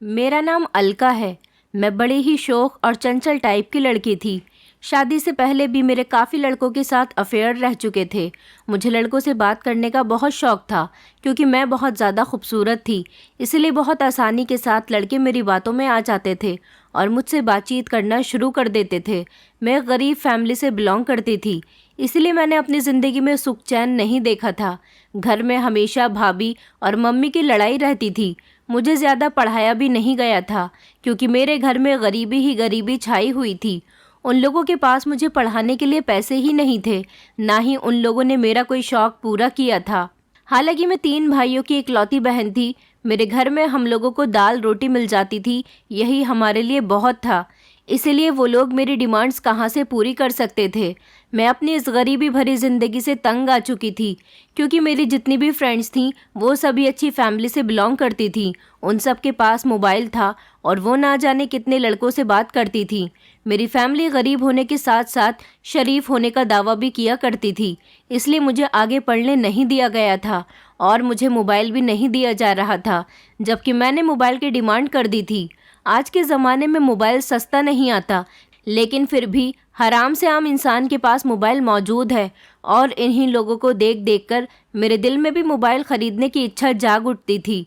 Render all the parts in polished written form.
मेरा नाम अलका है। मैं बड़े ही शौक और चंचल टाइप की लड़की थी। शादी से पहले भी मेरे काफ़ी लड़कों के साथ अफेयर रह चुके थे। मुझे लड़कों से बात करने का बहुत शौक़ था क्योंकि मैं बहुत ज़्यादा खूबसूरत थी, इसलिए बहुत आसानी के साथ लड़के मेरी बातों में आ जाते थे और मुझसे बातचीत करना शुरू कर देते थे। मैं गरीब फैमिली से बिलोंग करती थी, इसलिए मैंने अपनी ज़िंदगी में सुख चैन नहीं देखा था। घर में हमेशा भाभी और मम्मी की लड़ाई रहती थी। मुझे ज़्यादा पढ़ाया भी नहीं गया था क्योंकि मेरे घर में गरीबी ही गरीबी छाई हुई थी। उन लोगों के पास मुझे पढ़ाने के लिए पैसे ही नहीं थे, ना ही उन लोगों ने मेरा कोई शौक़ पूरा किया था। हालांकि मैं 3 भाइयों की इकलौती बहन थी। मेरे घर में हम लोगों को दाल रोटी मिल जाती थी, यही हमारे लिए बहुत था। इसलिए वो लोग मेरी डिमांड्स कहाँ से पूरी कर सकते थे। मैं अपनी इस गरीबी भरी ज़िंदगी से तंग आ चुकी थी क्योंकि मेरी जितनी भी फ्रेंड्स थीं वो सभी अच्छी फैमिली से बिलोंग करती थीं। उन सब के पास मोबाइल था और वो ना जाने कितने लड़कों से बात करती थी। मेरी फैमिली गरीब होने के साथ साथ शरीफ होने का दावा भी किया करती थी, इसलिए मुझे आगे पढ़ने नहीं दिया गया था और मुझे मोबाइल भी नहीं दिया जा रहा था, जबकि मैंने मोबाइल की डिमांड कर दी थी। आज के ज़माने में मोबाइल सस्ता नहीं आता, लेकिन फिर भी हराम से आम इंसान के पास मोबाइल मौजूद है और इन्हीं लोगों को देख देख कर मेरे दिल में भी मोबाइल ख़रीदने की इच्छा जाग उठती थी।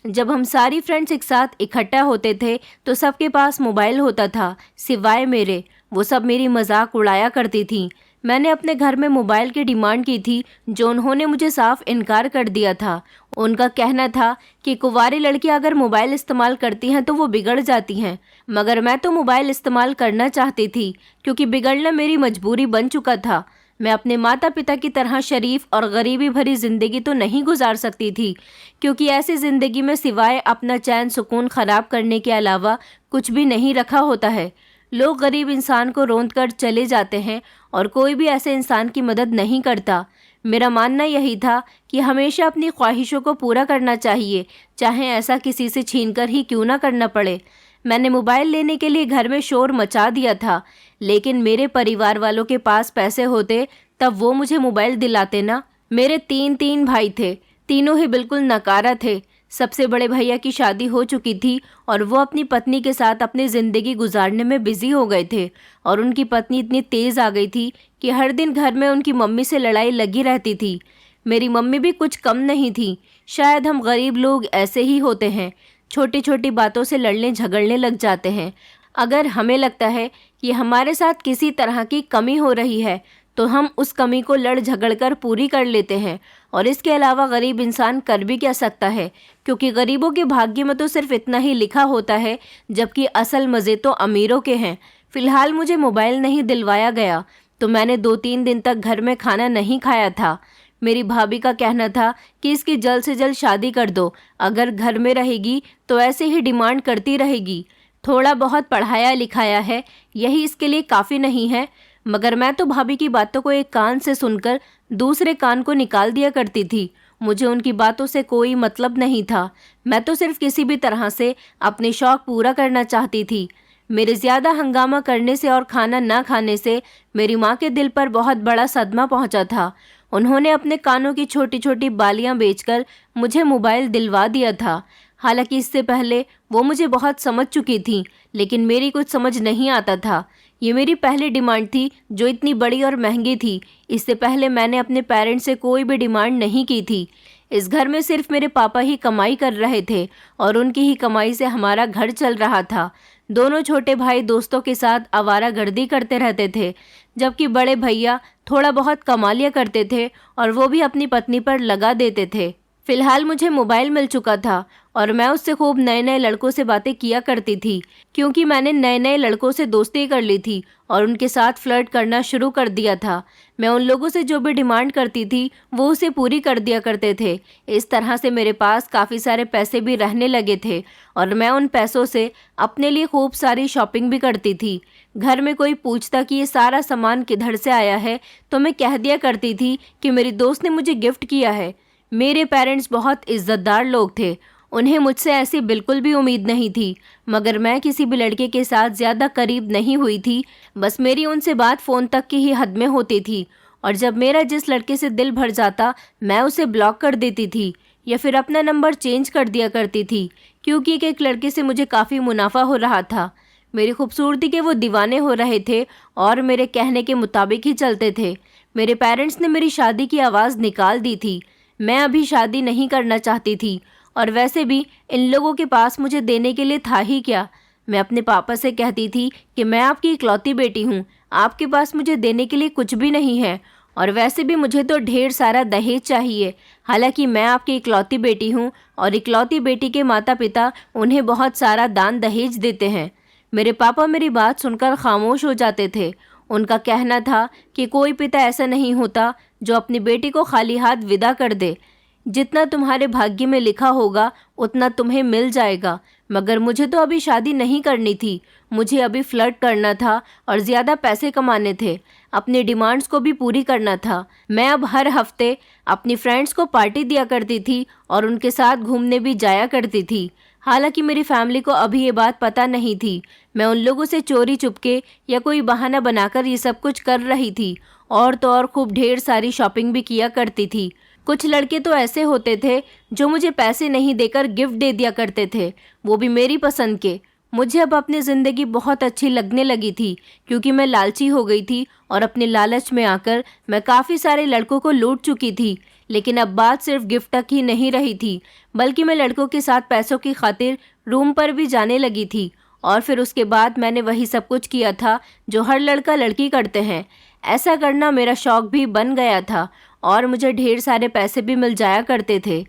जब हम सारी फ्रेंड्स एक साथ इकट्ठा होते थे तो सबके पास मोबाइल होता था सिवाय मेरे। वो सब मेरी मजाक उड़ाया करती थीं। मैंने अपने घर में मोबाइल की डिमांड की थी, जो उन्होंने मुझे साफ इनकार कर दिया था। उनका कहना था कि कुंवारी लड़कियां अगर मोबाइल इस्तेमाल करती हैं तो वो बिगड़ जाती हैं, मगर मैं तो मोबाइल इस्तेमाल करना चाहती थी क्योंकि बिगड़ना मेरी मजबूरी बन चुका था। मैं अपने माता पिता की तरह शरीफ और गरीबी भरी ज़िंदगी तो नहीं गुजार सकती थी क्योंकि ऐसी ज़िंदगी में सिवाय अपना चैन सुकून ख़राब करने के अलावा कुछ भी नहीं रखा होता है। लोग गरीब इंसान को रौंद कर चले जाते हैं और कोई भी ऐसे इंसान की मदद नहीं करता। मेरा मानना यही था कि हमेशा अपनी ख्वाहिशों को पूरा करना चाहिए, चाहे ऐसा किसी से छीनकर ही क्यों ना करना पड़े। मैंने मोबाइल लेने के लिए घर में शोर मचा दिया था, लेकिन मेरे परिवार वालों के पास पैसे होते तब वो मुझे मोबाइल दिलाते ना। मेरे तीन भाई थे, तीनों ही बिल्कुल नकारा थे। सबसे बड़े भैया की शादी हो चुकी थी और वो अपनी पत्नी के साथ अपनी ज़िंदगी गुजारने में बिज़ी हो गए थे और उनकी पत्नी इतनी तेज़ आ गई थी कि हर दिन घर में उनकी मम्मी से लड़ाई लगी रहती थी। मेरी मम्मी भी कुछ कम नहीं थी। शायद हम गरीब लोग ऐसे ही होते हैं, छोटी छोटी बातों से लड़ने झगड़ने लग जाते हैं। अगर हमें लगता है कि हमारे साथ किसी तरह की कमी हो रही है तो हम उस कमी को लड़ झगड़ कर पूरी कर लेते हैं, और इसके अलावा गरीब इंसान कर भी क्या सकता है, क्योंकि गरीबों के भाग्य में तो सिर्फ इतना ही लिखा होता है, जबकि असल मज़े तो अमीरों के हैं। फ़िलहाल मुझे मोबाइल नहीं दिलवाया गया तो मैंने 2-3 दिन तक घर में खाना नहीं खाया था। मेरी भाभी का कहना था कि इसकी जल्द से जल्द शादी कर दो, अगर घर में रहेगी तो ऐसे ही डिमांड करती रहेगी। थोड़ा बहुत पढ़ाया लिखाया है, यही इसके लिए काफ़ी नहीं है। मगर मैं तो भाभी की बातों को एक कान से सुनकर दूसरे कान को निकाल दिया करती थी। मुझे उनकी बातों से कोई मतलब नहीं था। मैं तो सिर्फ किसी भी तरह से अपने शौक़ पूरा करना चाहती थी। मेरे ज़्यादा हंगामा करने से और खाना ना खाने से मेरी माँ के दिल पर बहुत बड़ा सदमा पहुँचा था। उन्होंने अपने कानों की छोटी छोटी बालियाँ बेचकर मुझे मोबाइल दिलवा दिया था। हालांकि इससे पहले वो मुझे बहुत समझ चुकी थी, लेकिन मेरी कुछ समझ नहीं आता था। ये मेरी पहली डिमांड थी जो इतनी बड़ी और महंगी थी। इससे पहले मैंने अपने पेरेंट्स से कोई भी डिमांड नहीं की थी। इस घर में सिर्फ मेरे पापा ही कमाई कर रहे थे और उनकी ही कमाई से हमारा घर चल रहा था। दोनों छोटे भाई दोस्तों के साथ आवारागर्दी करते रहते थे, जबकि बड़े भैया थोड़ा बहुत कमा लिया करते थे और वो भी अपनी पत्नी पर लगा देते थे। फ़िलहाल मुझे मोबाइल मिल चुका था और मैं उससे खूब नए नए लड़कों से बातें किया करती थी, क्योंकि मैंने नए नए लड़कों से दोस्ती कर ली थी और उनके साथ फ्लर्ट करना शुरू कर दिया था। मैं उन लोगों से जो भी डिमांड करती थी वो उसे पूरी कर दिया करते थे। इस तरह से मेरे पास काफ़ी सारे पैसे भी रहने लगे थे और मैं उन पैसों से अपने लिए खूब सारी शॉपिंग भी करती थी। घर में कोई पूछता कि ये सारा सामान किधर से आया है तो मैं कह दिया करती थी कि मेरी दोस्त ने मुझे गिफ्ट किया है। मेरे पेरेंट्स बहुत इज़्ज़तदार लोग थे, उन्हें मुझसे ऐसी बिल्कुल भी उम्मीद नहीं थी, मगर मैं किसी भी लड़के के साथ ज़्यादा करीब नहीं हुई थी। बस मेरी उनसे बात फ़ोन तक की ही हद में होती थी और जब मेरा जिस लड़के से दिल भर जाता मैं उसे ब्लॉक कर देती थी, या फिर अपना नंबर चेंज कर दिया करती थी, क्योंकि एक लड़के से मुझे काफ़ी मुनाफा हो रहा था। मेरी खूबसूरती के वो दीवाने हो रहे थे और मेरे कहने के मुताबिक ही चलते थे। मेरे पेरेंट्स ने मेरी शादी की आवाज़ निकाल दी थी। मैं अभी शादी नहीं करना चाहती थी, और वैसे भी इन लोगों के पास मुझे देने के लिए था ही क्या। मैं अपने पापा से कहती थी कि मैं आपकी इकलौती बेटी हूँ, आपके पास मुझे देने के लिए कुछ भी नहीं है, और वैसे भी मुझे तो ढेर सारा दहेज चाहिए। हालांकि मैं आपकी इकलौती बेटी हूँ और इकलौती बेटी के माता पिता उन्हें बहुत सारा दान दहेज देते हैं। मेरे पापा मेरी बात सुनकर खामोश हो जाते थे। उनका कहना था कि कोई पिता ऐसा नहीं होता जो अपनी बेटी को खाली हाथ विदा कर दे। जितना तुम्हारे भाग्य में लिखा होगा उतना तुम्हें मिल जाएगा। मगर मुझे तो अभी शादी नहीं करनी थी, मुझे अभी फ्लर्ट करना था और ज़्यादा पैसे कमाने थे, अपने डिमांड्स को भी पूरी करना था। मैं अब हर हफ्ते अपनी फ्रेंड्स को पार्टी दिया करती थी और उनके साथ घूमने भी जाया करती थी। हालांकि मेरी फैमिली को अभी ये बात पता नहीं थी। मैं उन लोगों से चोरी चुपके या कोई बहाना बनाकर ये सब कुछ कर रही थी, और तो और खूब ढेर सारी शॉपिंग भी किया करती थी। कुछ लड़के तो ऐसे होते थे जो मुझे पैसे नहीं देकर गिफ्ट दे दिया करते थे, वो भी मेरी पसंद के। मुझे अब अपनी ज़िंदगी बहुत अच्छी लगने लगी थी, क्योंकि मैं लालची हो गई थी और अपने लालच में आकर मैं काफ़ी सारे लड़कों को लूट चुकी थी। लेकिन अब बात सिर्फ गिफ्ट तक ही नहीं रही थी, बल्कि मैं लड़कों के साथ पैसों की खातिर रूम पर भी जाने लगी थी। और फिर उसके बाद मैंने वही सब कुछ किया था जो हर लड़का लड़की करते हैं। ऐसा करना मेरा शौक भी बन गया था और मुझे ढेर सारे पैसे भी मिल जाया करते थे।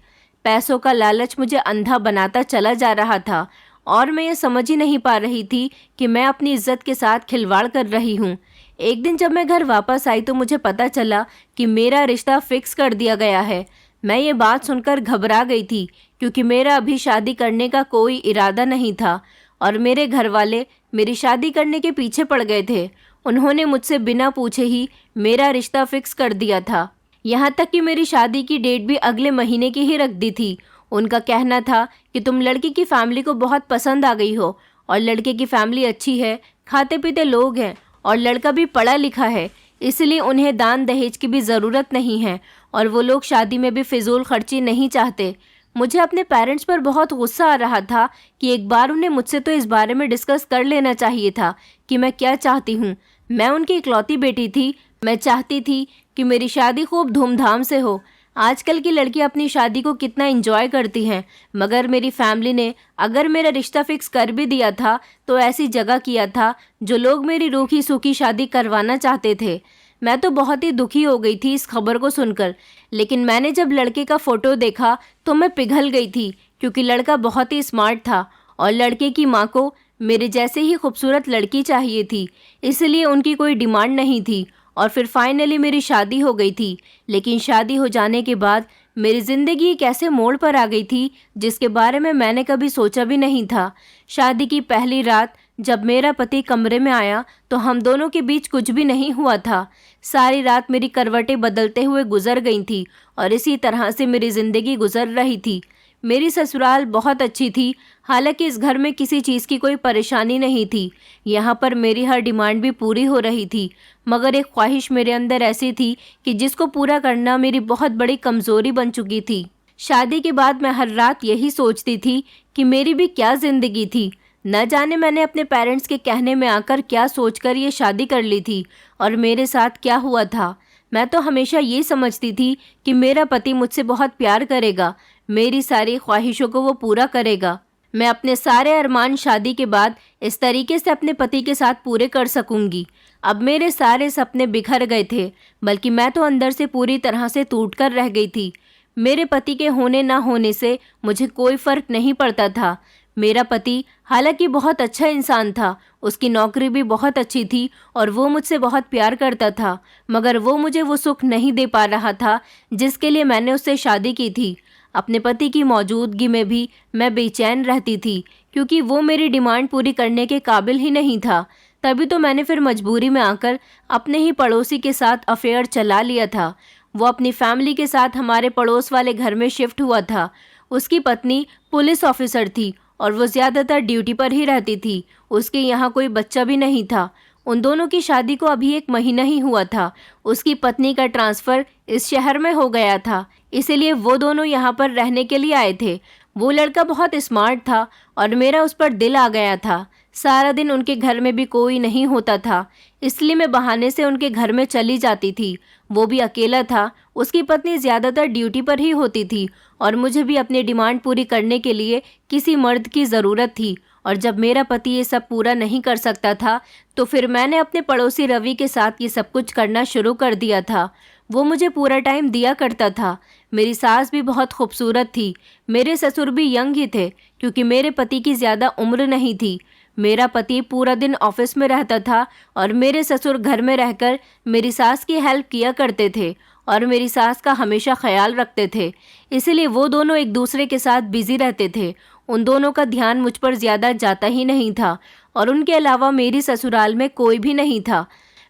पैसों का लालच मुझे अंधा बनाता चला जा रहा था और मैं ये समझ ही नहीं पा रही थी कि मैं अपनी इज्जत के साथ खिलवाड़ कर रही हूँ। एक दिन जब मैं घर वापस आई तो मुझे पता चला कि मेरा रिश्ता फिक्स कर दिया गया है। मैं ये बात सुनकर घबरा गई थी, क्योंकि मेरा अभी शादी करने का कोई इरादा नहीं था और मेरे घर वाले मेरी शादी करने के पीछे पड़ गए थे। उन्होंने मुझसे बिना पूछे ही मेरा रिश्ता फिक्स कर दिया था। यहाँ तक कि मेरी शादी की डेट भी अगले महीने की ही रख दी थी। उनका कहना था कि तुम लड़की की फैमिली को बहुत पसंद आ गई हो और लड़के की फैमिली अच्छी है, खाते पीते लोग हैं और लड़का भी पढ़ा लिखा है, इसलिए उन्हें दान दहेज की भी ज़रूरत नहीं है और वो लोग शादी में भी फिजूल खर्ची नहीं चाहते। मुझे अपने पेरेंट्स पर बहुत गुस्सा आ रहा था कि एक बार उन्हें मुझसे तो इस बारे में डिस्कस कर लेना चाहिए था कि मैं क्या चाहती हूँ। मैं उनकी इकलौती बेटी थी। मैं चाहती थी कि मेरी शादी खूब धूमधाम से हो। आजकल की लड़कियां अपनी शादी को कितना एंजॉय करती हैं, मगर मेरी फैमिली ने अगर मेरा रिश्ता फिक्स कर भी दिया था तो ऐसी जगह किया था जो लोग मेरी रूखी सूखी शादी करवाना चाहते थे। मैं तो बहुत ही दुखी हो गई थी इस खबर को सुनकर, लेकिन मैंने जब लड़के का फ़ोटो देखा तो मैं पिघल गई थी, क्योंकि लड़का बहुत ही स्मार्ट था और लड़के की माँ को मेरे जैसे ही खूबसूरत लड़की चाहिए थी, इसलिए उनकी कोई डिमांड नहीं थी। और फिर फाइनली मेरी शादी हो गई थी। लेकिन शादी हो जाने के बाद मेरी ज़िंदगी एक ऐसे मोड़ पर आ गई थी जिसके बारे में मैंने कभी सोचा भी नहीं था। शादी की पहली रात जब मेरा पति कमरे में आया तो हम दोनों के बीच कुछ भी नहीं हुआ था। सारी रात मेरी करवटें बदलते हुए गुजर गई थी और इसी तरह से मेरी ज़िंदगी गुजर रही थी। मेरी ससुराल बहुत अच्छी थी, हालांकि इस घर में किसी चीज़ की कोई परेशानी नहीं थी। यहाँ पर मेरी हर डिमांड भी पूरी हो रही थी, मगर एक ख्वाहिश मेरे अंदर ऐसी थी कि जिसको पूरा करना मेरी बहुत बड़ी कमज़ोरी बन चुकी थी। शादी के बाद मैं हर रात यही सोचती थी कि मेरी भी क्या ज़िंदगी थी। न जाने मैंने अपने पेरेंट्स के कहने में आकर क्या सोचकर ये शादी कर ली थी और मेरे साथ क्या हुआ था। मैं तो हमेशा ये समझती थी कि मेरा पति मुझसे बहुत प्यार करेगा, मेरी सारी ख्वाहिशों को वो पूरा करेगा। मैं अपने सारे अरमान शादी के बाद इस तरीके से अपने पति के साथ पूरे कर सकूंगी। अब मेरे सारे सपने बिखर गए थे, बल्कि मैं तो अंदर से पूरी तरह से टूट कर रह गई थी। मेरे पति के होने ना होने से मुझे कोई फ़र्क नहीं पड़ता था। मेरा पति हालांकि बहुत अच्छा इंसान था, उसकी नौकरी भी बहुत अच्छी थी और वो मुझसे बहुत प्यार करता था, मगर वो मुझे वो सुख नहीं दे पा रहा था जिसके लिए मैंने उससे शादी की थी। अपने पति की मौजूदगी में भी मैं बेचैन रहती थी, क्योंकि वो मेरी डिमांड पूरी करने के काबिल ही नहीं था। तभी तो मैंने फिर मजबूरी में आकर अपने ही पड़ोसी के साथ अफेयर चला लिया था। वो अपनी फैमिली के साथ हमारे पड़ोस वाले घर में शिफ्ट हुआ था। उसकी पत्नी पुलिस ऑफिसर थी और वो ज़्यादातर ड्यूटी पर ही रहती थी। उसके यहाँ कोई बच्चा भी नहीं था। उन दोनों की शादी को अभी 1 महीना ही हुआ था। उसकी पत्नी का ट्रांसफ़र इस शहर में हो गया था, इसीलिए वो दोनों यहाँ पर रहने के लिए आए थे। वो लड़का बहुत स्मार्ट था और मेरा उस पर दिल आ गया था। सारा दिन उनके घर में भी कोई नहीं होता था, इसलिए मैं बहाने से उनके घर में चली जाती थी। वो भी अकेला था, उसकी पत्नी ज़्यादातर ड्यूटी पर ही होती थी और मुझे भी अपनी डिमांड पूरी करने के लिए किसी मर्द की ज़रूरत थी। और जब मेरा पति ये सब पूरा नहीं कर सकता था तो फिर मैंने अपने पड़ोसी रवि के साथ ये सब कुछ करना शुरू कर दिया था। वो मुझे पूरा टाइम दिया करता था। मेरी सास भी बहुत खूबसूरत थी। मेरे ससुर भी यंग ही थे क्योंकि मेरे पति की ज़्यादा उम्र नहीं थी। मेरा पति पूरा दिन ऑफिस में रहता था और मेरे ससुर घर में रहकर मेरी सास की हेल्प किया करते थे और मेरी सास का हमेशा ख्याल रखते थे। इसलिए वो दोनों एक दूसरे के साथ बिजी रहते थे। उन दोनों का ध्यान मुझ पर ज़्यादा जाता ही नहीं था और उनके अलावा मेरी ससुराल में कोई भी नहीं था।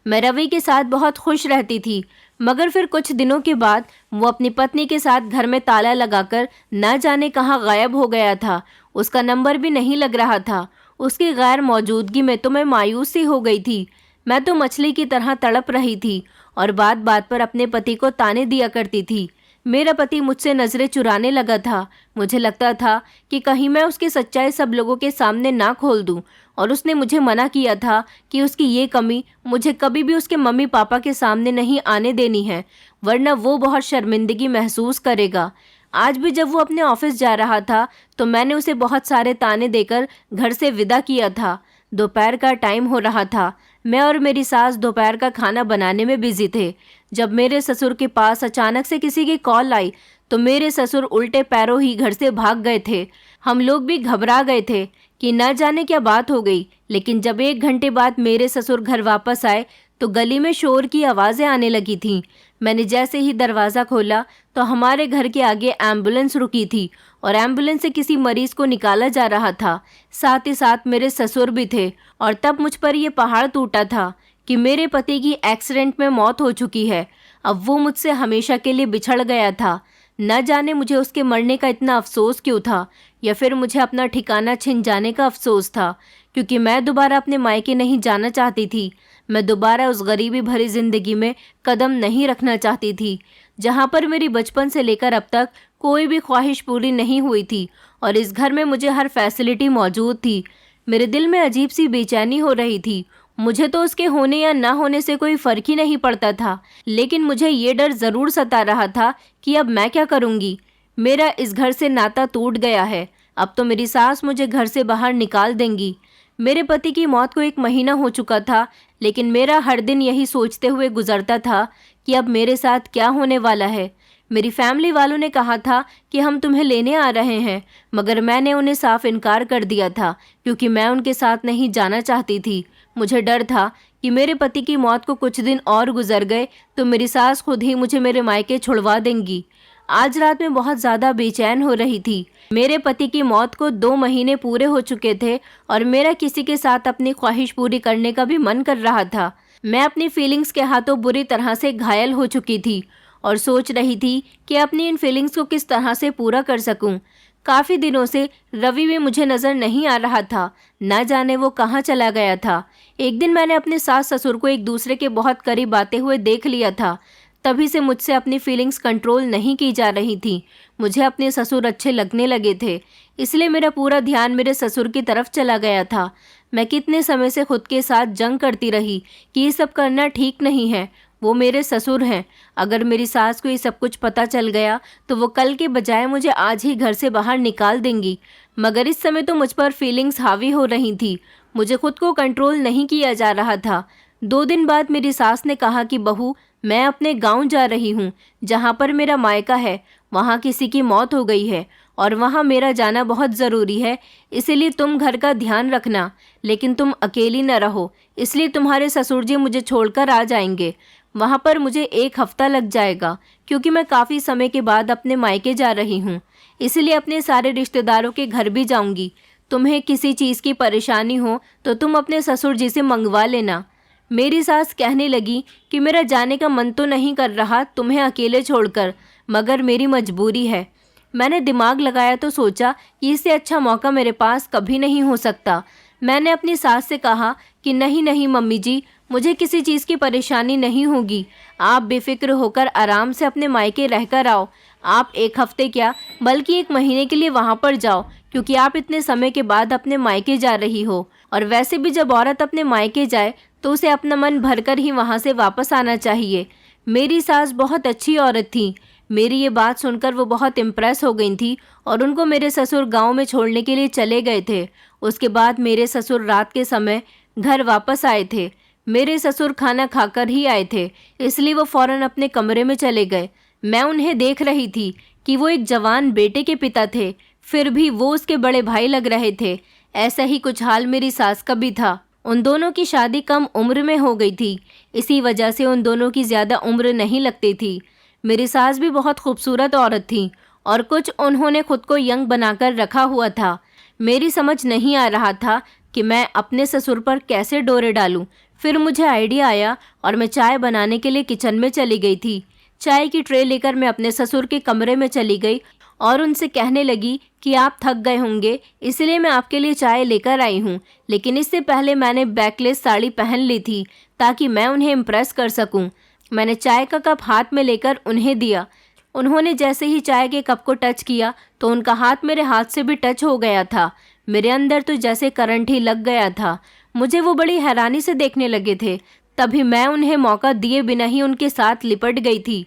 मैं रवि के साथ बहुत खुश रहती थी, मगर फिर कुछ दिनों के बाद वो अपनी पत्नी के साथ घर में ताला लगाकर न जाने कहाँ गायब हो गया था। उसका नंबर भी नहीं लग रहा था। उसकी गैर मौजूदगी में तो मैं मायूस सी हो गई थी। मैं तो मछली की तरह तड़प रही थी और बात बात पर अपने पति को ताने दिया करती थी। मेरा पति मुझसे नज़रें चुराने लगा था। मुझे लगता था कि कहीं मैं उसकी सच्चाई सब लोगों के सामने ना खोल दूं, और उसने मुझे मना किया था कि उसकी ये कमी मुझे कभी भी उसके मम्मी पापा के सामने नहीं आने देनी है, वरना वो बहुत शर्मिंदगी महसूस करेगा। आज भी जब वो अपने ऑफिस जा रहा था तो मैंने उसे बहुत सारे ताने देकर घर से विदा किया था। दोपहर का टाइम हो रहा था। मैं और मेरी सास दोपहर का खाना बनाने में बिजी थे। जब मेरे ससुर के पास अचानक से किसी की कॉल आई तो मेरे ससुर उल्टे पैरों ही घर से भाग गए थे। हम लोग भी घबरा गए थे कि न जाने क्या बात हो गई। लेकिन जब 1 घंटे बाद मेरे ससुर घर वापस आए तो गली में शोर की आवाज़ें आने लगी थीं। मैंने जैसे ही दरवाज़ा खोला तो हमारे घर के आगे एम्बुलेंस रुकी थी और एम्बुलेंस से किसी मरीज़ को निकाला जा रहा था। साथ ही साथ मेरे ससुर भी थे और तब मुझ पर यह पहाड़ टूटा था कि मेरे पति की एक्सीडेंट में मौत हो चुकी है। अब वो मुझसे हमेशा के लिए बिछड़ गया था। न जाने मुझे उसके मरने का इतना अफसोस क्यों था, या फिर मुझे अपना ठिकाना छिन जाने का अफसोस था, क्योंकि मैं दोबारा अपने मायके नहीं जाना चाहती थी। मैं दोबारा उस गरीबी भरी ज़िंदगी में कदम नहीं रखना चाहती थी जहाँ पर मेरी बचपन से लेकर अब तक कोई भी ख्वाहिश पूरी नहीं हुई थी और इस घर में मुझे हर फैसिलिटी मौजूद थी। मेरे दिल में अजीब सी बेचैनी हो रही थी। मुझे तो उसके होने या ना होने से कोई फ़र्क ही नहीं पड़ता था, लेकिन मुझे ये डर ज़रूर सता रहा था कि अब मैं क्या करूँगी। मेरा इस घर से नाता टूट गया है। अब तो मेरी सास मुझे घर से बाहर निकाल देंगी। मेरे पति की मौत को 1 महीना हो चुका था, लेकिन मेरा हर दिन यही सोचते हुए गुजरता था कि अब मेरे साथ क्या होने वाला है। मेरी फैमिली वालों ने कहा था कि हम तुम्हें लेने आ रहे हैं, मगर मैंने उन्हें साफ इनकार कर दिया था क्योंकि मैं उनके साथ नहीं जाना चाहती थी। मुझे डर था कि मेरे पति की मौत को कुछ दिन और गुजर गए तो मेरी सास खुद ही मुझे मेरे मायके छुड़वा देंगी। आज रात में बहुत ज़्यादा बेचैन हो रही थी। मेरे पति की मौत को 2 महीने पूरे हो चुके थे और मेरा किसी के साथ अपनी ख्वाहिश पूरी करने का भी मन कर रहा था। मैं अपनी फीलिंग्स के हाथों बुरी तरह से घायल हो चुकी थी और सोच रही थी कि अपनी इन फीलिंग्स को किस तरह से पूरा कर सकूं। काफ़ी दिनों से रवि भी मुझे नज़र नहीं आ रहा था। न जाने वो कहाँ चला गया था। एक दिन मैंने अपने सास ससुर को एक दूसरे के बहुत करीब आते हुए देख लिया था। तभी से मुझसे अपनी फीलिंग्स कंट्रोल नहीं की जा रही थी। मुझे अपने ससुर अच्छे लगने लगे थे, इसलिए मेरा पूरा ध्यान मेरे ससुर की तरफ चला गया था। मैं कितने समय से खुद के साथ जंग करती रही कि ये सब करना ठीक नहीं है। वो मेरे ससुर हैं। अगर मेरी सास को ये सब कुछ पता चल गया तो वो कल के बजाय मुझे आज ही घर से बाहर निकाल देंगी। मगर इस समय तो मुझ पर फीलिंग्स हावी हो रही थी। मुझे खुद को कंट्रोल नहीं किया जा रहा था। 2 दिन बाद मेरी सास ने कहा कि बहू, मैं अपने गांव जा रही हूँ जहाँ पर मेरा मायका है। वहाँ किसी की मौत हो गई है और वहाँ मेरा जाना बहुत ज़रूरी है, इसीलिए तुम घर का ध्यान रखना, लेकिन तुम अकेली न रहो, इसलिए तुम्हारे ससुर जी मुझे छोड़कर आ जाएंगे। वहाँ पर मुझे 1 हफ्ता लग जाएगा क्योंकि मैं काफ़ी समय के बाद अपने मायके जा रही हूँ, इसलिए अपने सारे रिश्तेदारों के घर भी जाऊँगी। तुम्हें किसी चीज़ की परेशानी हो तो तुम अपने ससुर जी से मंगवा लेना। मेरी सास कहने लगी कि मेरा जाने का मन तो नहीं कर रहा तुम्हें अकेले छोड़कर, मगर मेरी मजबूरी है। मैंने दिमाग लगाया तो सोचा कि इससे अच्छा मौका मेरे पास कभी नहीं हो सकता। मैंने अपनी सास से कहा कि नहीं नहीं मम्मी जी, मुझे किसी चीज़ की परेशानी नहीं होगी। आप बेफिक्र होकर आराम से अपने मायके रहकर आओ। आप 1 हफ्ते क्या बल्कि 1 महीने के लिए वहाँ पर जाओ, क्योंकि आप इतने समय के बाद अपने मायके जा रही हो। और वैसे भी जब औरत अपने मायके जाए तो उसे अपना मन भरकर ही वहाँ से वापस आना चाहिए। मेरी सास बहुत अच्छी औरत थी। मेरी ये बात सुनकर वो बहुत इम्प्रेस हो गई थी और उनको मेरे ससुर गांव में छोड़ने के लिए चले गए थे। उसके बाद मेरे ससुर रात के समय घर वापस आए थे। मेरे ससुर खाना खाकर ही आए थे, इसलिए वो फौरन अपने कमरे में चले गए। मैं उन्हें देख रही थी कि वो एक जवान बेटे के पिता थे, फिर भी वो उसके बड़े भाई लग रहे थे। ऐसा ही कुछ हाल मेरी सास का भी था। उन दोनों की शादी कम उम्र में हो गई थी, इसी वजह से उन दोनों की ज़्यादा उम्र नहीं लगती थी। मेरी सास भी बहुत खूबसूरत औरत थी और कुछ उन्होंने खुद को यंग बनाकर रखा हुआ था। मेरी समझ नहीं आ रहा था कि मैं अपने ससुर पर कैसे डोरे डालूं। फिर मुझे आइडिया आया और मैं चाय बनाने के लिए किचन में चली गई थी। चाय की ट्रे लेकर मैं अपने ससुर के कमरे में चली गई और उनसे कहने लगी कि आप थक गए होंगे, इसलिए मैं आपके लिए चाय लेकर आई हूँ। लेकिन इससे पहले मैंने बैकलेस साड़ी पहन ली थी ताकि मैं उन्हें इम्प्रेस कर सकूँ। मैंने चाय का कप हाथ में लेकर उन्हें दिया। उन्होंने जैसे ही चाय के कप को टच किया तो उनका हाथ मेरे हाथ से भी टच हो गया था। मेरे अंदर तो जैसे करंट ही लग गया था। मुझे वो बड़ी हैरानी से देखने लगे थे। तभी मैं उन्हें मौका दिए बिना ही उनके साथ लिपट गई थी।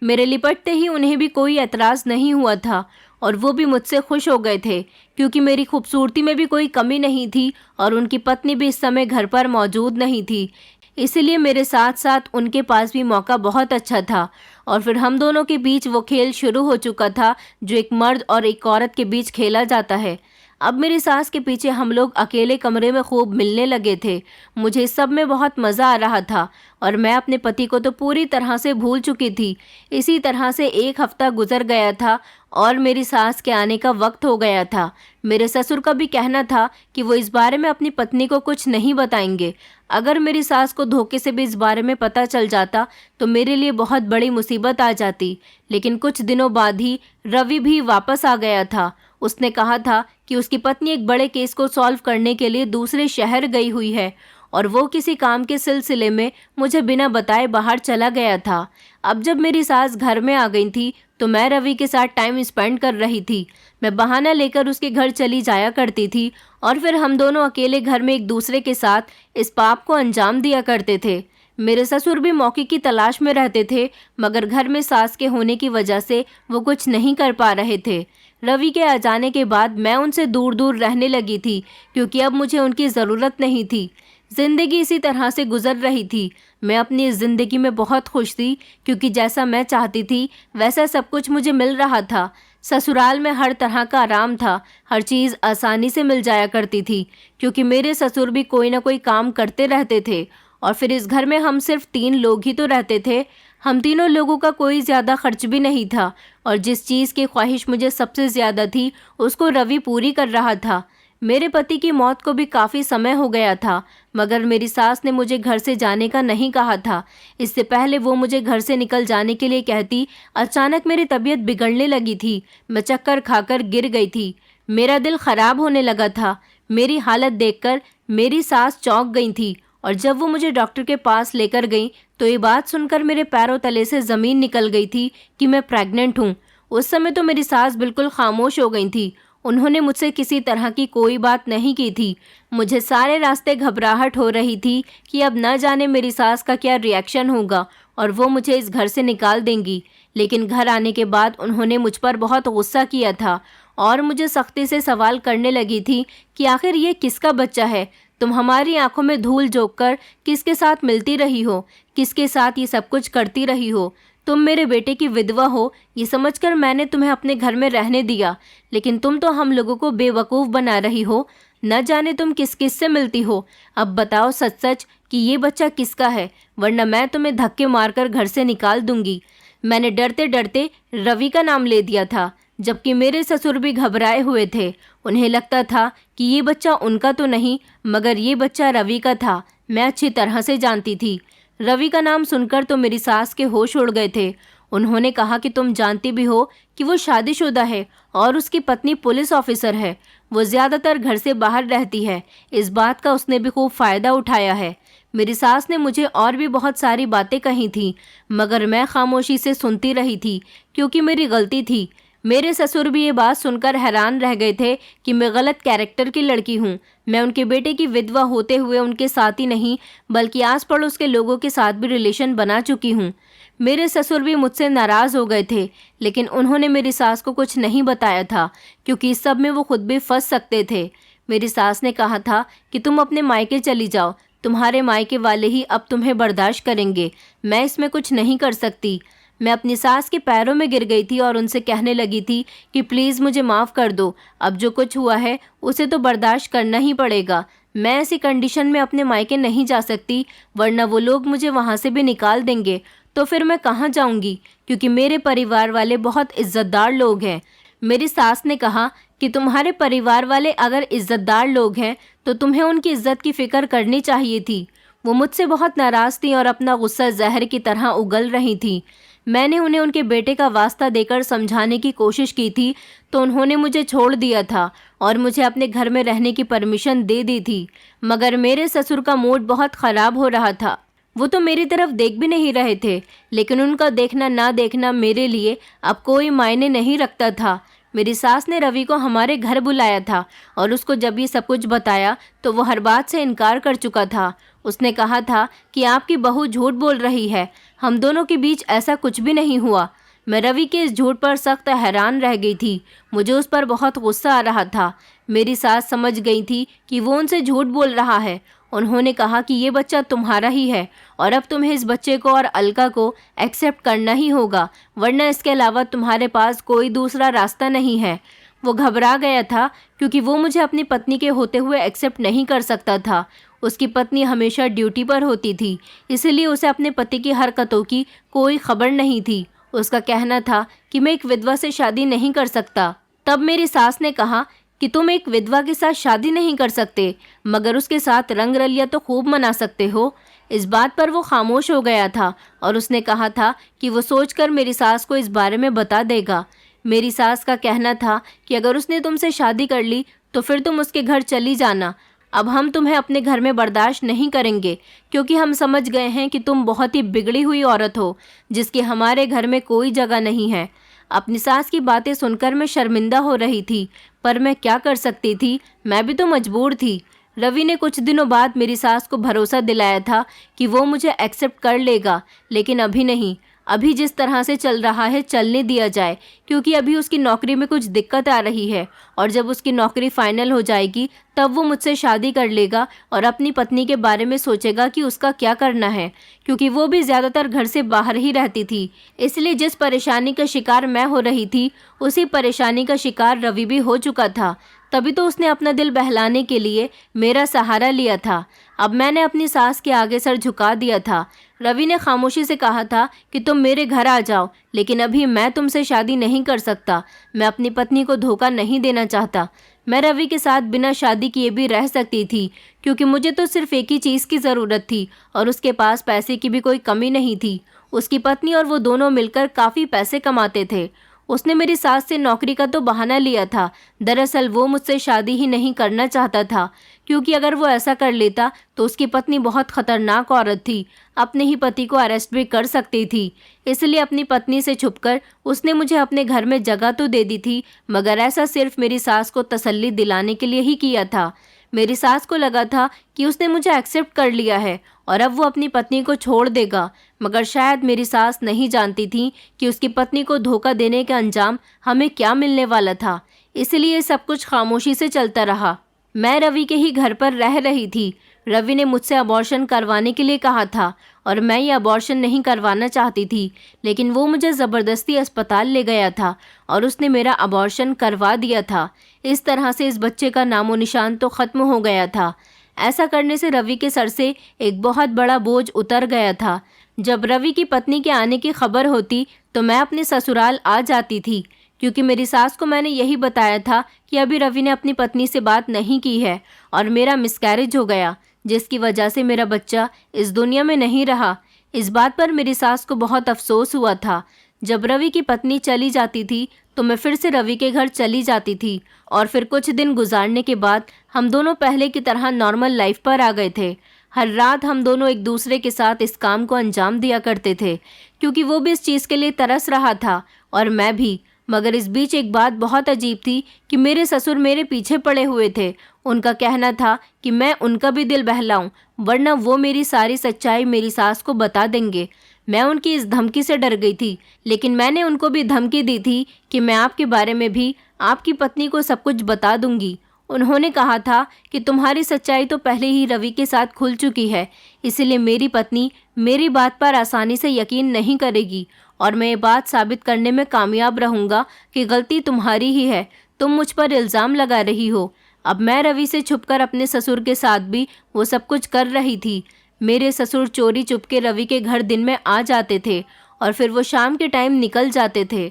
मेरे लिपटते ही उन्हें भी कोई एतराज़ नहीं हुआ था और वो भी मुझसे खुश हो गए थे, क्योंकि मेरी खूबसूरती में भी कोई कमी नहीं थी और उनकी पत्नी भी इस समय घर पर मौजूद नहीं थी। इसलिए मेरे साथ साथ उनके पास भी मौका बहुत अच्छा था। और फिर हम दोनों के बीच वो खेल शुरू हो चुका था जो एक मर्द और एक औरत के बीच खेला जाता है। अब मेरी सास के पीछे हम लोग अकेले कमरे में खूब मिलने लगे थे। मुझे इस सब में बहुत मज़ा आ रहा था और मैं अपने पति को तो पूरी तरह से भूल चुकी थी। इसी तरह से 1 हफ्ता गुजर गया था और मेरी सास के आने का वक्त हो गया था। मेरे ससुर का भी कहना था कि वो इस बारे में अपनी पत्नी को कुछ नहीं बताएंगे। अगर मेरी सास को धोखे से भी इस बारे में पता चल जाता तो मेरे लिए बहुत बड़ी मुसीबत आ जाती। लेकिन कुछ दिनों बाद ही रवि भी वापस आ गया था। उसने कहा था कि उसकी पत्नी एक बड़े केस को सॉल्व करने के लिए दूसरे शहर गई हुई है और वो किसी काम के सिलसिले में मुझे बिना बताए बाहर चला गया था। अब जब मेरी सास घर में आ गई थी तो मैं रवि के साथ टाइम स्पेंड कर रही थी। मैं बहाना लेकर उसके घर चली जाया करती थी और फिर हम दोनों अकेले घर में एक दूसरे के साथ इस पाप को अंजाम दिया करते थे। मेरे ससुर भी मौके की तलाश में रहते थे, मगर घर में सास के होने की वजह से वो कुछ नहीं कर पा रहे थे। रवि के आ जाने के बाद मैं उनसे दूर दूर रहने लगी थी, क्योंकि अब मुझे उनकी ज़रूरत नहीं थी। ज़िंदगी इसी तरह से गुजर रही थी। मैं अपनी इस ज़िंदगी में बहुत खुश थी, क्योंकि जैसा मैं चाहती थी वैसा सब कुछ मुझे मिल रहा था। ससुराल में हर तरह का आराम था, हर चीज़ आसानी से मिल जाया करती थी, क्योंकि मेरे ससुर भी कोई ना कोई काम करते रहते थे। और फिर इस घर में हम सिर्फ 3 लोग ही तो रहते थे। हम तीनों लोगों का कोई ज़्यादा खर्च भी नहीं था और जिस चीज़ की ख्वाहिश मुझे सबसे ज़्यादा थी उसको रवि पूरी कर रहा था। मेरे पति की मौत को भी काफ़ी समय हो गया था, मगर मेरी सास ने मुझे घर से जाने का नहीं कहा था। इससे पहले वो मुझे घर से निकल जाने के लिए कहती, अचानक मेरी तबीयत बिगड़ने लगी थी। मैं चक्कर खाकर गिर गई थी। मेरा दिल ख़राब होने लगा था। मेरी हालत देखकर मेरी सास चौंक गई थी और जब वो मुझे डॉक्टर के पास लेकर गई तो ये बात सुनकर मेरे पैरों तले से ज़मीन निकल गई थी कि मैं प्रेग्नेंट हूँ। उस समय तो मेरी सास बिल्कुल खामोश हो गई थी। उन्होंने मुझसे किसी तरह की कोई बात नहीं की थी। मुझे सारे रास्ते घबराहट हो रही थी कि अब न जाने मेरी सास का क्या रिएक्शन होगा और वो मुझे इस घर से निकाल देंगी। लेकिन घर आने के बाद उन्होंने मुझ पर बहुत गुस्सा किया था और मुझे सख्ती से सवाल करने लगी थी कि आखिर ये किसका बच्चा है? तुम हमारी आंखों में धूल झोंक कर किसके साथ मिलती रही हो? किसके साथ ये सब कुछ करती रही हो? तुम मेरे बेटे की विधवा हो, ये समझकर मैंने तुम्हें अपने घर में रहने दिया, लेकिन तुम तो हम लोगों को बेवकूफ़ बना रही हो। न जाने तुम किस किस से मिलती हो। अब बताओ सच सच कि ये बच्चा किसका है, वरना मैं तुम्हें धक्के मारकर घर से निकाल दूंगी। मैंने डरते डरते रवि का नाम ले दिया था, जबकि मेरे ससुर भी घबराए हुए थे। उन्हें लगता था कि ये बच्चा उनका तो नहीं, मगर ये बच्चा रवि का था। मैं अच्छी तरह से जानती थी। रवि का नाम सुनकर तो मेरी सास के होश उड़ गए थे। उन्होंने कहा कि तुम जानती भी हो कि वो शादीशुदा है और उसकी पत्नी पुलिस ऑफिसर है। वो ज़्यादातर घर से बाहर रहती है। इस बात का उसने भी खूब फ़ायदा उठाया है। मेरी सास ने मुझे और भी बहुत सारी बातें कही थी, मगर मैं खामोशी से सुनती रही थी क्योंकि मेरी गलती थी। मेरे ससुर भी ये बात सुनकर हैरान रह गए थे कि मैं गलत कैरेक्टर की लड़की हूँ। मैं उनके बेटे की विधवा होते हुए उनके साथ ही नहीं बल्कि आस पड़ोस के लोगों के साथ भी रिलेशन बना चुकी हूँ। मेरे ससुर भी मुझसे नाराज़ हो गए थे, लेकिन उन्होंने मेरी सास को कुछ नहीं बताया था क्योंकि इस सब में वो खुद भी फंस सकते थे। मेरी सास ने कहा था कि तुम अपने मायके चली जाओ, तुम्हारे मायके वाले ही अब तुम्हें बर्दाश्त करेंगे, मैं इसमें कुछ नहीं कर सकती। मैं अपनी सास के पैरों में गिर गई थी और उनसे कहने लगी थी कि प्लीज़ मुझे माफ़ कर दो, अब जो कुछ हुआ है उसे तो बर्दाश्त करना ही पड़ेगा। मैं ऐसी कंडीशन में अपने मायके नहीं जा सकती, वरना वो लोग मुझे वहाँ से भी निकाल देंगे। तो फिर मैं कहाँ जाऊँगी, क्योंकि मेरे परिवार वाले बहुत इज़्ज़तदार लोग हैं। मेरी सास ने कहा कि तुम्हारे परिवार वाले अगर इज़्ज़तदार लोग हैं तो तुम्हें उनकी इज़्ज़त की फ़िक्र करनी चाहिए थी। वो मुझसे बहुत नाराज़ थी और अपना गुस्सा जहर की तरह उगल रही थी। मैंने उन्हें उनके बेटे का वास्ता देकर समझाने की कोशिश की थी तो उन्होंने मुझे छोड़ दिया था और मुझे अपने घर में रहने की परमिशन दे दी थी, मगर मेरे ससुर का मूड बहुत ख़राब हो रहा था। वो तो मेरी तरफ देख भी नहीं रहे थे, लेकिन उनका देखना ना देखना मेरे लिए अब कोई मायने नहीं रखता था। मेरी सास ने रवि को हमारे घर बुलाया था और उसको जब ये सब कुछ बताया तो वो हर बात से इनकार कर चुका था। उसने कहा था कि आपकी बहू झूठ बोल रही है, हम दोनों के बीच ऐसा कुछ भी नहीं हुआ। मैं रवि के इस झूठ पर सख्त हैरान रह गई थी। मुझे उस पर बहुत गुस्सा आ रहा था। मेरी सास समझ गई थी कि वो उनसे झूठ बोल रहा है। उन्होंने कहा कि ये बच्चा तुम्हारा ही है और अब तुम्हें इस बच्चे को और अलका को एक्सेप्ट करना ही होगा, वरना इसके अलावा तुम्हारे पास कोई दूसरा रास्ता नहीं है। वो घबरा गया था क्योंकि वो मुझे अपनी पत्नी के होते हुए एक्सेप्ट नहीं कर सकता था। उसकी पत्नी हमेशा ड्यूटी पर होती थी, इसलिए उसे अपने पति की हरकतों की कोई खबर नहीं थी। उसका कहना था कि मैं एक विधवा से शादी नहीं कर सकता। तब मेरी सास ने कहा कि तुम एक विधवा के साथ शादी नहीं कर सकते, मगर उसके साथ रंग रलिया तो खूब मना सकते हो। इस बात पर वो खामोश हो गया था और उसने कहा था कि वो सोचकर मेरी सास को इस बारे में बता देगा। मेरी सास का कहना था कि अगर उसने तुमसे शादी कर ली तो फिर तुम उसके घर चली जाना। अब हम तुम्हें अपने घर में बर्दाश्त नहीं करेंगे, क्योंकि हम समझ गए हैं कि तुम बहुत ही बिगड़ी हुई औरत हो जिसकी हमारे घर में कोई जगह नहीं है। अपनी सास की बातें सुनकर मैं शर्मिंदा हो रही थी, पर मैं क्या कर सकती थी, मैं भी तो मजबूर थी। रवि ने कुछ दिनों बाद मेरी सास को भरोसा दिलाया था कि वो मुझे एक्सेप्ट कर लेगा, लेकिन अभी नहीं। अभी जिस तरह से चल रहा है चलने दिया जाए, क्योंकि अभी उसकी नौकरी में कुछ दिक्कत आ रही है और जब उसकी नौकरी फाइनल हो जाएगी तब वो मुझसे शादी कर लेगा और अपनी पत्नी के बारे में सोचेगा कि उसका क्या करना है, क्योंकि वो भी ज़्यादातर घर से बाहर ही रहती थी। इसलिए जिस परेशानी का शिकार मैं हो रही थी उसी परेशानी का शिकार रवि भी हो चुका था। तभी तो उसने अपना दिल बहलाने के लिए मेरा सहारा लिया था। अब मैंने अपनी सास के आगे सर झुका दिया था। रवि ने खामोशी से कहा था कि तुम मेरे घर आ जाओ, लेकिन अभी मैं तुमसे शादी नहीं कर सकता। मैं अपनी पत्नी को धोखा नहीं देना चाहता। मैं रवि के साथ बिना शादी किए भी रह सकती थी, क्योंकि मुझे तो सिर्फ एक ही चीज़ की ज़रूरत थी और उसके पास पैसे की भी कोई कमी नहीं थी। उसकी पत्नी और वो दोनों मिलकर काफ़ी पैसे कमाते थे। उसने मेरी सास से नौकरी का तो बहाना लिया था। दरअसल वो मुझसे शादी ही नहीं करना चाहता था, क्योंकि अगर वो ऐसा कर लेता तो उसकी पत्नी बहुत खतरनाक औरत थी, अपने ही पति को अरेस्ट भी कर सकती थी। इसलिए अपनी पत्नी से छुपकर उसने मुझे अपने घर में जगह तो दे दी थी, मगर ऐसा सिर्फ मेरी सास को तसल्ली दिलाने के लिए ही किया था। मेरी सास को लगा था कि उसने मुझे एक्सेप्ट कर लिया है और अब वो अपनी पत्नी को छोड़ देगा, मगर शायद मेरी सास नहीं जानती थी कि उसकी पत्नी को धोखा देने का अंजाम हमें क्या मिलने वाला था। इसलिए सब कुछ खामोशी से चलता रहा। मैं रवि के ही घर पर रह रही थी। रवि ने मुझसे अबॉर्शन करवाने के लिए कहा था और मैं ये अबॉर्शन नहीं करवाना चाहती थी, लेकिन वो मुझे ज़बरदस्ती अस्पताल ले गया था और उसने मेरा अबॉर्शन करवा दिया था। इस तरह से इस बच्चे का नामो निशान तो ख़त्म हो गया था। ऐसा करने से रवि के सर से एक बहुत बड़ा बोझ उतर गया था। जब रवि की पत्नी के आने की खबर होती तो मैं अपने ससुराल आ जाती थी, क्योंकि मेरी सास को मैंने यही बताया था कि अभी रवि ने अपनी पत्नी से बात नहीं की है और मेरा मिसकैरेज हो गया, जिसकी वजह से मेरा बच्चा इस दुनिया में नहीं रहा। इस बात पर मेरी सास को बहुत अफसोस हुआ था। जब रवि की पत्नी चली जाती थी तो मैं फिर से रवि के घर चली जाती थी और फिर कुछ दिन गुजारने के बाद हम दोनों पहले की तरह नॉर्मल लाइफ पर आ गए थे। हर रात हम दोनों एक दूसरे के साथ इस काम को अंजाम दिया करते थे, क्योंकि वो भी इस चीज़ के लिए तरस रहा था और मैं भी। मगर इस बीच एक बात बहुत अजीब थी कि मेरे ससुर मेरे पीछे पड़े हुए थे। उनका कहना था कि मैं उनका भी दिल बहलाऊं, वरना वो मेरी सारी सच्चाई मेरी सास को बता देंगे। मैं उनकी इस धमकी से डर गई थी, लेकिन मैंने उनको भी धमकी दी थी कि मैं आपके बारे में भी आपकी पत्नी को सब कुछ बता दूंगी। उन्होंने कहा था कि तुम्हारी सच्चाई तो पहले ही रवि के साथ खुल चुकी है, इसलिए मेरी पत्नी मेरी बात पर आसानी से यकीन नहीं करेगी और मैं ये बात साबित करने में कामयाब रहूँगा कि गलती तुम्हारी ही है, तुम मुझ पर इल्ज़ाम लगा रही हो। अब मैं रवि से छुपकर अपने ससुर के साथ भी वो सब कुछ कर रही थी। मेरे ससुर चोरी चुपके रवि के घर दिन में आ जाते थे और फिर वो शाम के टाइम निकल जाते थे।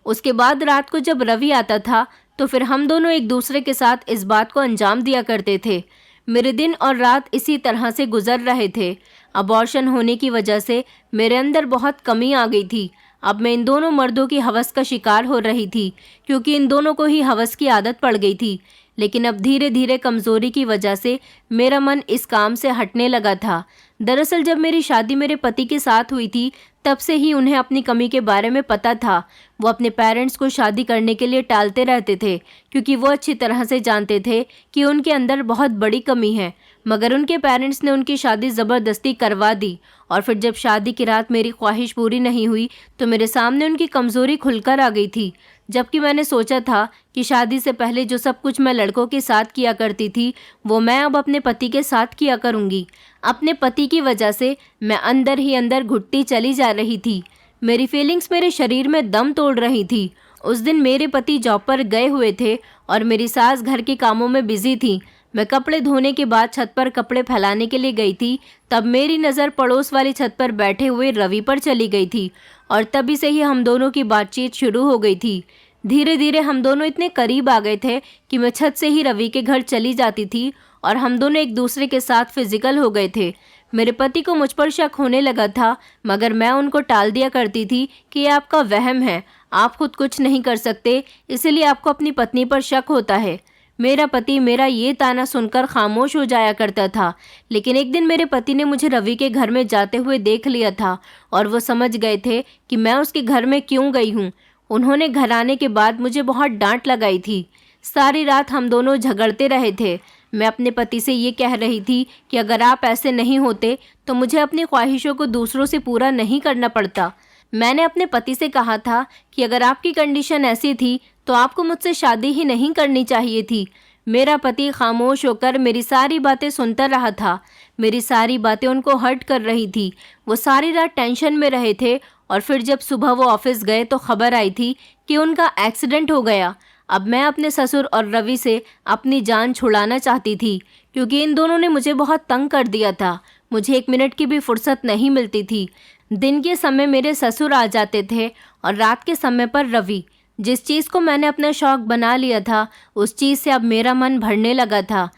उसके बाद रात को जब रवि आता था तो फिर हम दोनों एक दूसरे के साथ इस बात को अंजाम दिया करते थे। मेरे दिन और रात इसी तरह से गुजर रहे थे। अबॉर्शन होने की वजह से मेरे अंदर बहुत कमी आ गई थी। अब मैं इन दोनों मर्दों की हवस का शिकार हो रही थी, क्योंकि इन दोनों को ही हवस की आदत पड़ गई थी। लेकिन अब धीरे धीरे कमज़ोरी की वजह से मेरा मन इस काम से हटने लगा था। दरअसल जब मेरी शादी मेरे पति के साथ हुई थी, तब से ही उन्हें अपनी कमी के बारे में पता था। वो अपने पेरेंट्स को शादी करने के लिए टालते रहते थे, क्योंकि वो अच्छी तरह से जानते थे कि उनके अंदर बहुत बड़ी कमी है। मगर उनके पेरेंट्स ने उनकी शादी ज़बरदस्ती करवा दी और फिर जब शादी की रात मेरी ख्वाहिश पूरी नहीं हुई तो मेरे सामने उनकी कमज़ोरी खुलकर आ गई थी। जबकि मैंने सोचा था कि शादी से पहले जो सब कुछ मैं लड़कों के साथ किया करती थी वो मैं अब अपने पति के साथ किया करूँगी। अपने पति की वजह से मैं अंदर ही अंदर घुटती चली जा रही थी। मेरी फीलिंग्स मेरे शरीर में दम तोड़ रही थी। उस दिन मेरे पति जॉब पर गए हुए थे और मेरी सास घर के कामों में बिजी थी। मैं कपड़े धोने के बाद छत पर कपड़े फैलाने के लिए गई थी, तब मेरी नज़र पड़ोस वाली छत पर बैठे हुए रवि पर चली गई थी और तभी से ही हम दोनों की बातचीत शुरू हो गई थी। धीरे धीरे हम दोनों इतने करीब आ गए थे कि मैं छत से ही रवि के घर चली जाती थी और हम दोनों एक दूसरे के साथ फिजिकल हो गए थे। मेरे पति को मुझ पर शक होने लगा था, मगर मैं उनको टाल दिया करती थी कि ये आपका वहम है, आप खुद कुछ नहीं कर सकते, इसलिए आपको अपनी पत्नी पर शक होता है। मेरा पति मेरा ये ताना सुनकर खामोश हो जाया करता था, लेकिन एक दिन मेरे पति ने मुझे रवि के घर में जाते हुए देख लिया था और वो समझ गए थे कि मैं उसके घर में क्यों गई हूँ। उन्होंने घर आने के बाद मुझे बहुत डांट लगाई थी। सारी रात हम दोनों झगड़ते रहे थे। मैं अपने पति से ये कह रही थी कि अगर आप ऐसे नहीं होते तो मुझे अपनी ख्वाहिशों को दूसरों से पूरा नहीं करना पड़ता। मैंने अपने पति से कहा था कि अगर आपकी कंडीशन ऐसी थी तो आपको मुझसे शादी ही नहीं करनी चाहिए थी। मेरा पति खामोश होकर मेरी सारी बातें सुनता रहा था। मेरी सारी बातें उनको हर्ट कर रही थी। वो सारी रात टेंशन में रहे थे और फिर जब सुबह वो ऑफिस गए तो खबर आई थी कि उनका एक्सीडेंट हो गया। अब मैं अपने ससुर और रवि से अपनी जान छुड़ाना चाहती थी, क्योंकि इन दोनों ने मुझे बहुत तंग कर दिया था। मुझे 1 मिनट की भी फुर्सत नहीं मिलती थी। दिन के समय मेरे ससुर आ जाते थे और रात के समय पर रवि। जिस चीज़ को मैंने अपना शौक बना लिया था उस चीज़ से अब मेरा मन भरने लगा था।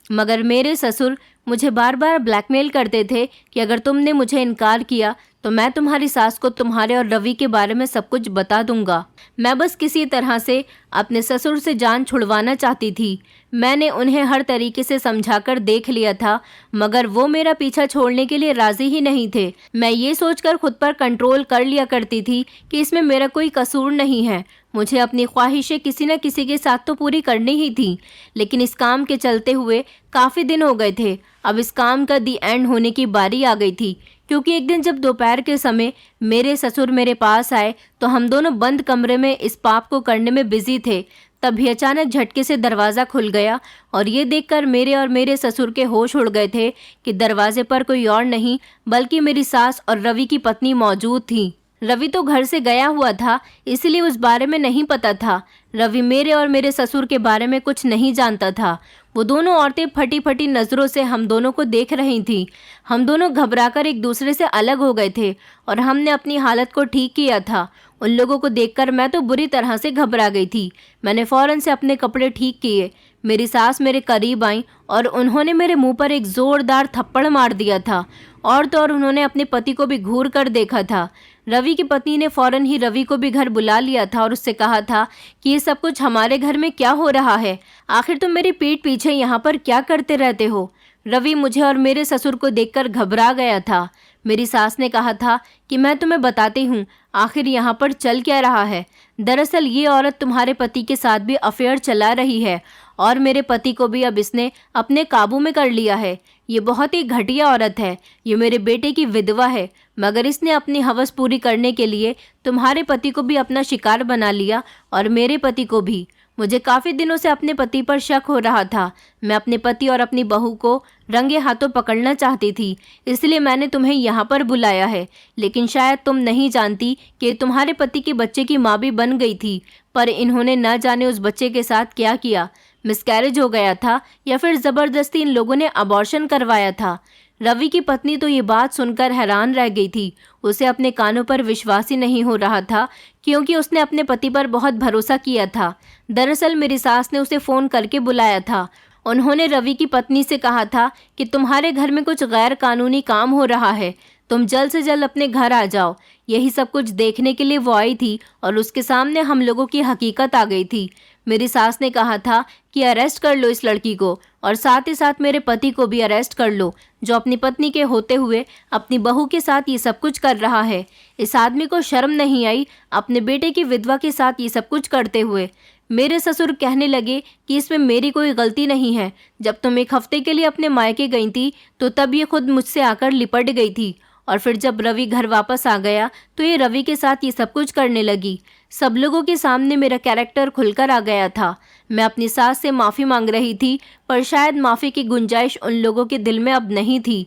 मगर मेरे ससुर मुझे बार बार ब्लैकमेल करते थे कि अगर तुमने मुझे इनकार किया तो मैं तुम्हारी सास को तुम्हारे और रवि के बारे में सब कुछ बता दूंगा। मैं बस किसी तरह से अपने ससुर से जान छुड़वाना चाहती थी। मैंने उन्हें हर तरीके से समझाकर देख लिया था, मगर वो मेरा पीछा छोड़ने के लिए राज़ी ही नहीं थे। मैं ये सोचकर खुद पर कंट्रोल कर लिया करती थी कि इसमें मेरा कोई कसूर नहीं है। मुझे अपनी ख्वाहिशें किसी न किसी के साथ तो पूरी करनी ही थी, लेकिन इस काम के चलते हुए काफ़ी दिन हो गए थे। अब इस काम का दी एंड होने की बारी आ गई थी, क्योंकि एक दिन जब दोपहर के समय मेरे ससुर मेरे पास आए तो हम दोनों बंद कमरे में इस पाप को करने में बिजी थे। तभी अचानक झटके से दरवाज़ा खुल गया और ये देखकर मेरे और मेरे ससुर के होश उड़ गए थे कि दरवाजे पर कोई और नहीं बल्कि मेरी सास और रवि की पत्नी मौजूद थी। रवि तो घर से गया हुआ था, इसलिए उस बारे में नहीं पता था। रवि मेरे और मेरे ससुर के बारे में कुछ नहीं जानता था। वो दोनों औरतें फटी फटी नज़रों से हम दोनों को देख रही थीं। हम दोनों घबराकर एक दूसरे से अलग हो गए थे और हमने अपनी हालत को ठीक किया था। उन लोगों को देखकर मैं तो बुरी तरह से घबरा गई थी। मैंने फ़ौरन से अपने कपड़े ठीक किए। मेरी सास मेरे करीब आई और उन्होंने मेरे मुंह पर एक ज़ोरदार थप्पड़ मार दिया था, और तो और उन्होंने अपने पति को भी घूर कर देखा था। रवि की पत्नी ने फौरन ही रवि को भी घर बुला लिया था और उससे कहा था कि ये सब कुछ हमारे घर में क्या हो रहा है, आखिर तुम मेरी पीठ पीछे यहाँ पर क्या करते रहते हो। रवि मुझे और मेरे ससुर को देखकर घबरा गया था। मेरी सास ने कहा था कि मैं तुम्हें बताती हूँ आखिर यहाँ पर चल क्या रहा है। दरअसल ये औरत तुम्हारे पति के साथ भी अफेयर चला रही है और मेरे पति को भी अब इसने अपने काबू में कर लिया है। ये बहुत ही घटिया औरत है। ये मेरे बेटे की विधवा है, मगर इसने अपनी हवस पूरी करने के लिए तुम्हारे पति को भी अपना शिकार बना लिया और मेरे पति को भी। मुझे काफ़ी दिनों से अपने पति पर शक हो रहा था। मैं अपने पति और अपनी बहू को रंगे हाथों पकड़ना चाहती थी, इसलिए मैंने तुम्हें यहाँ पर बुलाया है। लेकिन शायद तुम नहीं जानती कि तुम्हारे पति के बच्चे की माँ भी बन गई थी, पर इन्होंने न जाने उस बच्चे के साथ क्या किया। मिसकैरेज हो गया था या फिर ज़बरदस्ती इन लोगों ने अबॉर्शन करवाया था। रवि की पत्नी तो ये बात सुनकर हैरान रह गई थी। उसे अपने कानों पर विश्वास ही नहीं हो रहा था, क्योंकि उसने अपने पति पर बहुत भरोसा किया था। दरअसल मेरी सास ने उसे फ़ोन करके बुलाया था। उन्होंने रवि की पत्नी से कहा था कि तुम्हारे घर में कुछ गैर कानूनी काम हो रहा है, तुम जल्द से जल्द अपने घर आ जाओ। यही सब कुछ देखने के लिए वो आई थी और उसके सामने हम लोगों की हकीकत आ गई थी। मेरी सास ने कहा था कि अरेस्ट कर लो इस लड़की को और साथ ही साथ मेरे पति को भी अरेस्ट कर लो, जो अपनी पत्नी के होते हुए अपनी बहू के साथ ये सब कुछ कर रहा है। इस आदमी को शर्म नहीं आई अपने बेटे की विधवा के साथ ये सब कुछ करते हुए। मेरे ससुर कहने लगे कि इसमें मेरी कोई गलती नहीं है। जब तुम एक हफ्ते के लिए अपने मायके गई थी तो तब ये खुद मुझसे आकर लिपट गई थी, और फिर जब रवि घर वापस आ गया तो ये रवि के साथ ये सब कुछ करने लगी। सब लोगों के सामने मेरा कैरेक्टर खुलकर आ गया था। मैं अपनी सास से माफ़ी मांग रही थी, पर शायद माफ़ी की गुंजाइश उन लोगों के दिल में अब नहीं थी।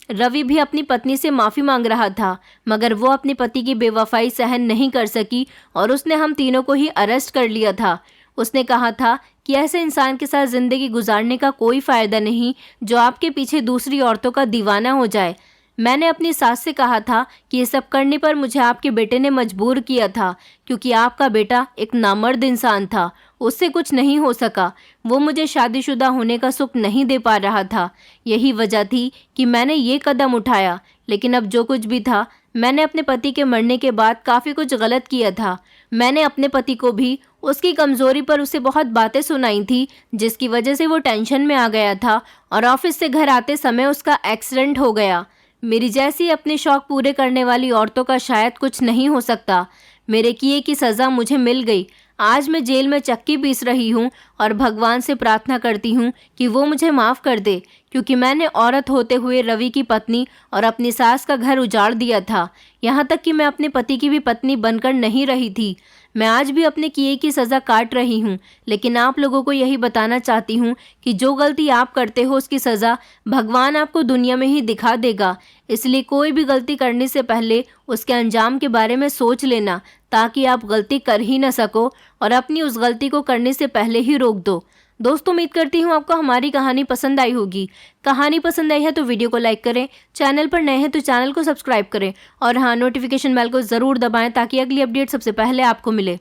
रवि भी अपनी पत्नी से माफ़ी मांग रहा था, मगर वो अपने पति की बेवफाई सहन नहीं कर सकी और उसने हम तीनों को ही अरेस्ट कर लिया था। उसने कहा था कि ऐसे इंसान के साथ ज़िंदगी गुजारने का कोई फ़ायदा नहीं जो आपके पीछे दूसरी औरतों का दीवाना हो जाए। मैंने अपनी सास से कहा था कि ये सब करने पर मुझे आपके बेटे ने मजबूर किया था, क्योंकि आपका बेटा एक नामर्द इंसान था, उससे कुछ नहीं हो सका। वो मुझे शादीशुदा होने का सुख नहीं दे पा रहा था। यही वजह थी कि मैंने ये कदम उठाया। लेकिन अब जो कुछ भी था, मैंने अपने पति के मरने के बाद काफ़ी कुछ गलत किया था। मैंने अपने पति को भी उसकी कमज़ोरी पर उसे बहुत बातें सुनाई थी, जिसकी वजह से वो टेंशन में आ गया था और ऑफिस से घर आते समय उसका एक्सीडेंट हो गया। मेरी जैसी अपने शौक पूरे करने वाली औरतों का शायद कुछ नहीं हो सकता। मेरे किए की सज़ा मुझे मिल गई। आज मैं जेल में चक्की पीस रही हूँ और भगवान से प्रार्थना करती हूँ कि वो मुझे माफ़ कर दे, क्योंकि मैंने औरत होते हुए रवि की पत्नी और अपनी सास का घर उजाड़ दिया था। यहाँ तक कि मैं अपने पति की भी पत्नी बनकर नहीं रही थी। मैं आज भी अपने किए की सज़ा काट रही हूँ, लेकिन आप लोगों को यही बताना चाहती हूँ कि जो गलती आप करते हो उसकी सज़ा भगवान आपको दुनिया में ही दिखा देगा। इसलिए कोई भी गलती करने से पहले उसके अंजाम के बारे में सोच लेना, ताकि आप गलती कर ही ना सको और अपनी उस गलती को करने से पहले ही रोक दो। दोस्तों, उम्मीद करती हूँ आपको हमारी कहानी पसंद आई होगी। कहानी पसंद आई है तो वीडियो को लाइक करें, चैनल पर नए हैं तो चैनल को सब्सक्राइब करें और हाँ, नोटिफिकेशन बेल को ज़रूर दबाएं ताकि अगली अपडेट सबसे पहले आपको मिले।